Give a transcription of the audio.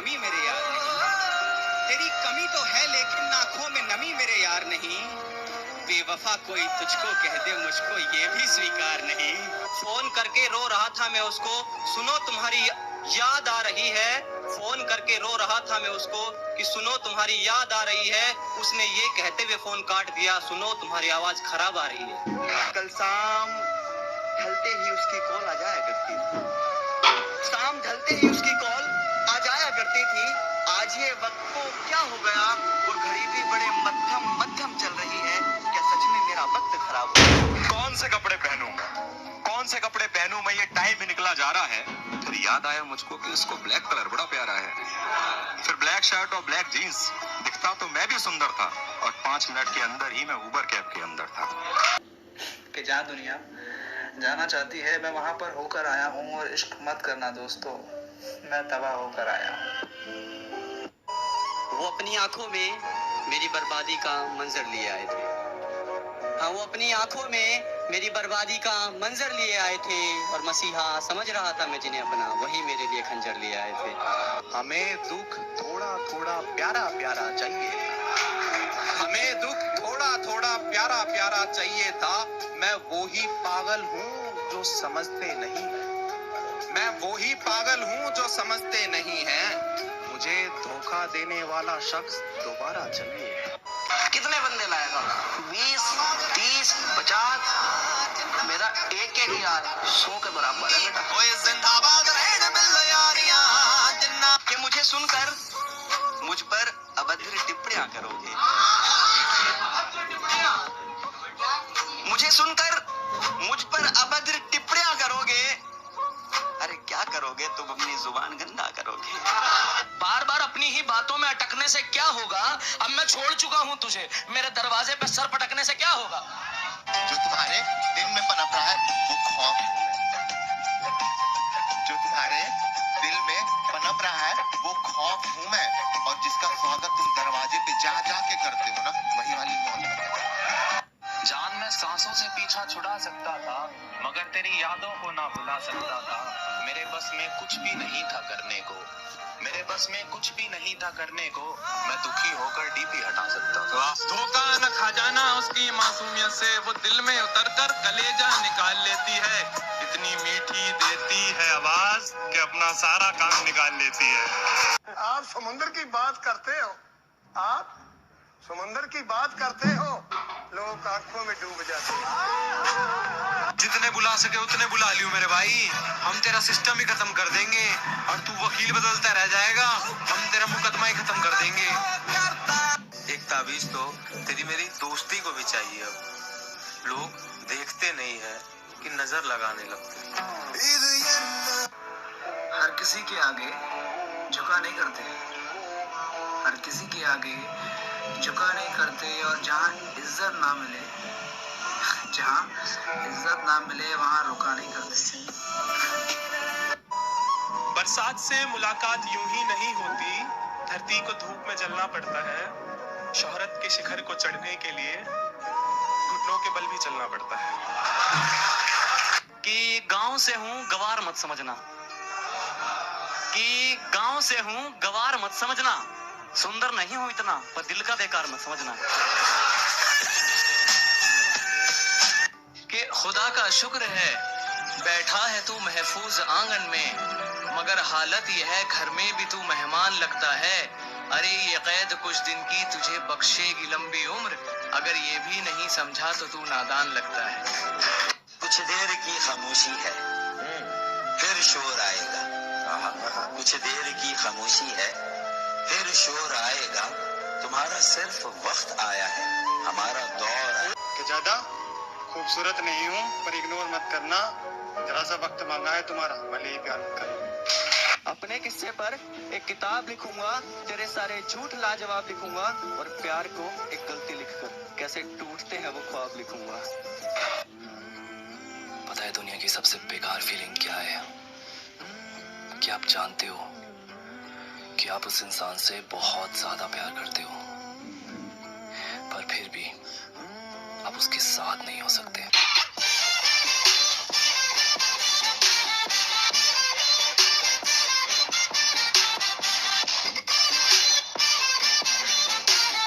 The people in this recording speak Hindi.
नमी मेरे यार नहीं। तेरी कमी तो है लेकिन आंखों में नमी मेरे यार नहीं। बेवफा कोई तुझको कह दे मुझको ये भी स्वीकार नहीं। फोन करके रो रहा था मैं उसको, सुनो तुम्हारी याद आ रही है। फोन करके रो रहा था मैं उसको कि सुनो तुम्हारी याद आ रही है। उसने ये कहते हुए फोन काट दिया, सुनो तुम्हारी आवाज खराब आ रही है। कल शाम ढलते ही उसकी कॉल आ जाया करती थी। शाम ढलते ही उसकी कॉल आ जाया करती थी। आज ये वक्त को क्या हो गया और घड़ी भी बड़े मध्यम मध्यम चल रही है। क्या सच में मेरा वक्त खराब हो गया? कौन से कपड़े पहनूं कौन से कपड़े पहनूं मैं, ये टाइम भी निकला जा रहा है। फिर याद आया मुझको कि उसको ब्लैक कलर बड़ा प्यारा है। फिर ब्लैक शर्ट और ब्लैक जीन्स, दिखता तो मैं भी सुंदर था और 5 मिनट के अंदर ही मैं उबर कैब के अंदर था। कि जहाँ दुनिया जाना चाहती है मैं वहां पर होकर आया हूँ, और इश्क मत करना दोस्तों, मैं तबाह होकर आया हूँ। वो अपनी आंखों में मेरी बर्बादी का मंजर लिए आए थे। हाँ, वो अपनी आंखों में मेरी बर्बादी का मंजर लिए आए थे और मसीहा समझ रहा था मैं जिन्हें अपना, वही मेरे लिए खंजर लिए आए थे। हमें दुख थोड़ा थोड़ा प्यारा प्यारा चाहिए। हमें दुख थोड़ा थोड़ा प्यारा प्यारा चाहिए था। मैं वो ही पागल हूँ जो समझते नहीं। मैं वो ही पागल हूँ जो समझते नहीं हैं। मुझे धोखा देने वाला शख्स दोबारा चाहिए। कितने बंदे लाएगा? 20, 30, 50? मेरा एक एक यार 100 के बराबर है बेटा। ओए जिंदाबाद रहने बिल्लो यारियां जिन्ना कि मुझे सुनकर मुझ पर अभद्र टिप्पणियां करोगे। मुझे सुनकर मुझ पर अभद्र टिप्पणियां करोगे। अरे क्या करोगे तुम, अपनी जुबान गंदा करोगे। बार बार अपनी ही बातों में अटकने से क्या होगा? अब मैं छोड़ चुका हूँ तुझे, मेरे दरवाजे पे सर पटकने से क्या होगा? जो तुम्हारे दिल में पनप रहा है वो खौफ हूं मैं। जो तुम्हारे दिल में पनप रहा है वो खौफ हूं मैं। और जिसका स्वागत तुम दरवाजे पे जा जा के करते हो ना, वही वाली मौत। जान में सांसों से पीछा छुड़ा सकता था, मगर तेरी यादों को ना भुला सकता था। मेरे बस में कुछ भी नहीं था करने को, मेरे बस में कुछ भी नहीं था करने को। मैं दुखी होकर डीपी हटा सकता था। धोखा न खा जाना उसकी मासूमियत से, वो दिल में उतरकर कलेजा निकाल लेती है। इतनी मीठी देती है आवाज कि अपना सारा काम निकाल लेती है। आप समुद्र की बात करते हो, आप समुद्र की बात करते हो, लोग आंखों में डूब जाते हैं। जितने बुला सके उतने बुला लियो मेरे भाई, हम तेरा सिस्टम ही खत्म कर देंगे और तू वकील बदलता रह जाएगा, हम तेरा मुकदमा ही खत्म कर देंगे। एक ताबीज तो तेरी मेरी दोस्ती को भी चाहिए। अब लोग देखते नहीं है कि नजर लगाने लगते। हर किसी के आगे झुका नहीं करते, हर किसी के आगे झुका नहीं करते। और जहाँ इज्जत ना मिले, जहाँ इज्जत ना मिले वहाँ रुका नहीं करते। बरसात से मुलाकात यूं ही नहीं होती, धरती को धूप में जलना पड़ता है। शोहरत के शिखर को चढ़ने के लिए घुटनों के बल भी चलना पड़ता है। कि गांव से हूँ गवार मत समझना, कि गांव से हूँ गवार मत समझना। सुंदर नहीं हूँ इतना पर दिल का बेकार मत समझना। कि खुदा का शुक्र है बैठा है तू महफूज आंगन में, मगर हालत यह है घर में भी तू मेहमान लगता है। अरे ये कैद कुछ दिन की तुझे बख्शेगी लंबी उम्र, अगर ये भी नहीं समझा तो तू नादान लगता है। कुछ देर की खामोशी है, फिर शोर आएगा। कुछ देर की खामोशी है, फिर शोर आएगा। तुम्हारा सिर्फ वक्त आया है, हमारा दौर है। कि ज्यादा खूबसूरत नहीं हूँ पर इग्नोर मत करना, जरा सा वक्त मांगा है तुम्हारा, भले ही प्यार मत करना। अपने किस्से पर एक किताब लिखूंगा, तेरे सारे झूठ लाजवाब लिखूंगा और प्यार को एक गलती लिखकर कैसे टूटते हैं वो ख्वाब लिखूंगा। पता है दुनिया की सबसे बेकार फीलिंग क्या है? कि आप जानते हो कि आप उस इंसान से बहुत ज्यादा प्यार करते हो, पर फिर भी आप उसके साथ नहीं हो सकते।